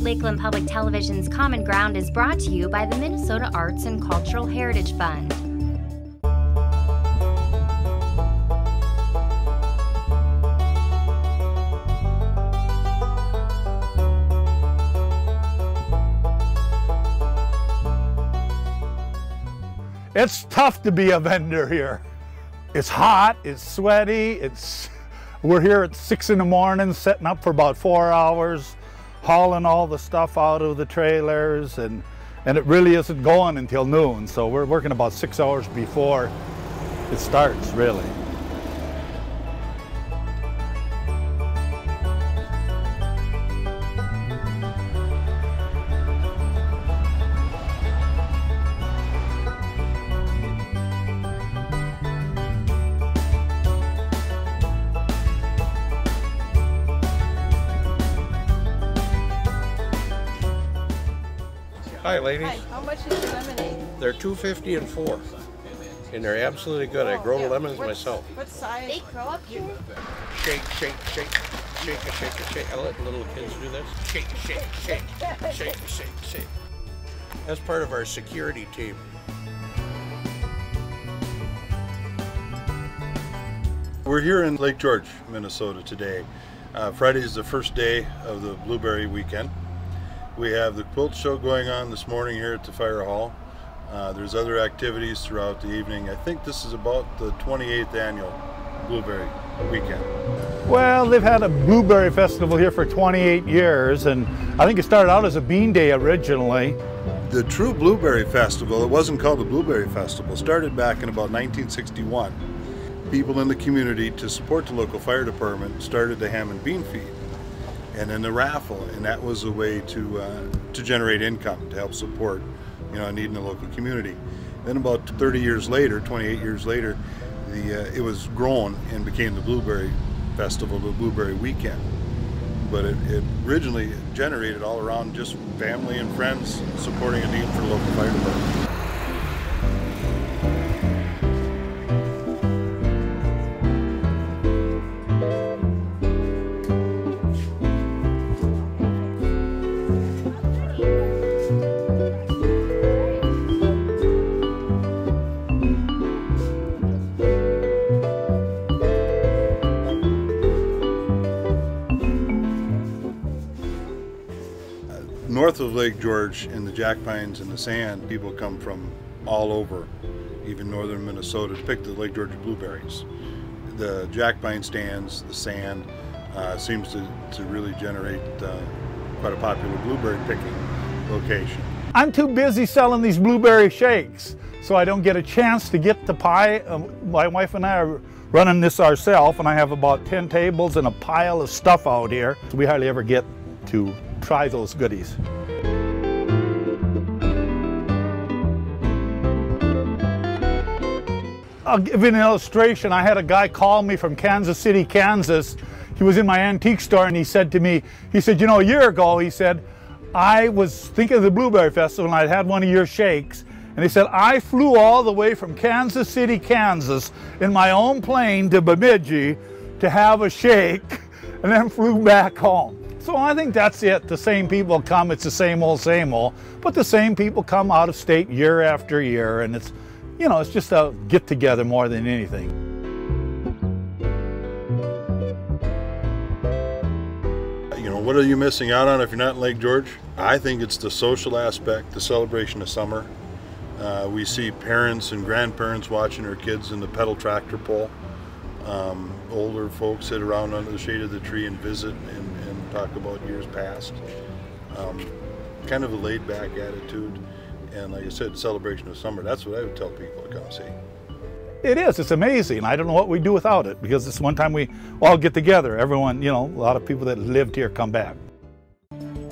Lakeland Public Television's Common Ground is brought to you by the Minnesota Arts and Cultural Heritage Fund. It's tough to be a vendor here. It's hot, it's sweaty, we're here at 6 in the morning setting up for about 4 hours, hauling all the stuff out of the trailers, and it really isn't going until noon. So we're working about 6 hours before it starts, really. Hi, ladies. Hi. How much is your lemonade? They're $2.50 and 4, and they're absolutely good. I grow the lemons myself. What size? They grow up here? Shake, shake, shake, shake, shake, shake. I let little kids do this. Shake, shake, shake, shake, shake, shake. That's part of our security team. We're here in Lake George, Minnesota today. Friday is the first day of the Blueberry Weekend. We have the quilt show going on this morning here at the fire hall. There's other activities throughout the evening. I think this is about the 28th annual Blueberry Weekend. Well, they've had a blueberry festival here for 28 years, and I think it started out as a bean day originally. The true Blueberry Festival, it wasn't called the Blueberry Festival, started back in about 1961. People in the community, to support the local fire department, started the ham and bean feed and then the raffle, and that was a way to generate income, to help support, a need in the local community. Then about 30 years later, 28 years later, it was grown and became the Blueberry Festival, the Blueberry Weekend. But it originally generated all around just family and friends supporting a need for the local fire department. North of Lake George in the jack pines and the sand, people come from all over, even northern Minnesota, to pick the Lake George blueberries. The jack pine stands, the sand, seems to really generate quite a popular blueberry picking location. I'm too busy selling these blueberry shakes, so I don't get a chance to get the pie. My wife and I are running this ourselves, and I have about 10 tables and a pile of stuff out here. So we hardly ever get to try those goodies. I'll give you an illustration. I had a guy call me from Kansas City, Kansas. He was in my antique store and he said to me, a year ago, he said, I was thinking of the Blueberry Festival and I'd had one of your shakes. And he said, I flew all the way from Kansas City, Kansas in my own plane to Bemidji to have a shake and then flew back home. So I think that's it. The same people come, it's the same old, but the same people come out of state year after year, and it's, it's just a get together more than anything. What are you missing out on if you're not in Lake George? I think it's the social aspect, the celebration of summer. We see parents and grandparents watching their kids in the pedal tractor pull. Older folks sit around under the shade of the tree and visit and talk about years past. Kind of a laid-back attitude, and like I said, celebration of summer. That's what I would tell people to come see. It is. It's amazing. I don't know what we'd do without it, because it's one time we all get together. Everyone, a lot of people that lived here come back.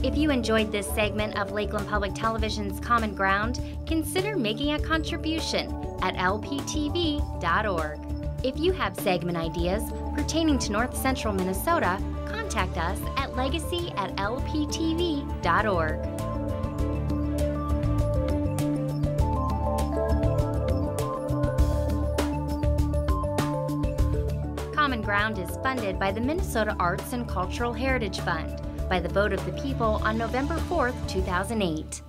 If you enjoyed this segment of Lakeland Public Television's Common Ground, consider making a contribution at lptv.org. If you have segment ideas pertaining to North Central Minnesota, contact us at legacy@lptv.org. Common Ground is funded by the Minnesota Arts and Cultural Heritage Fund. by the vote of the people on November 4, 2008.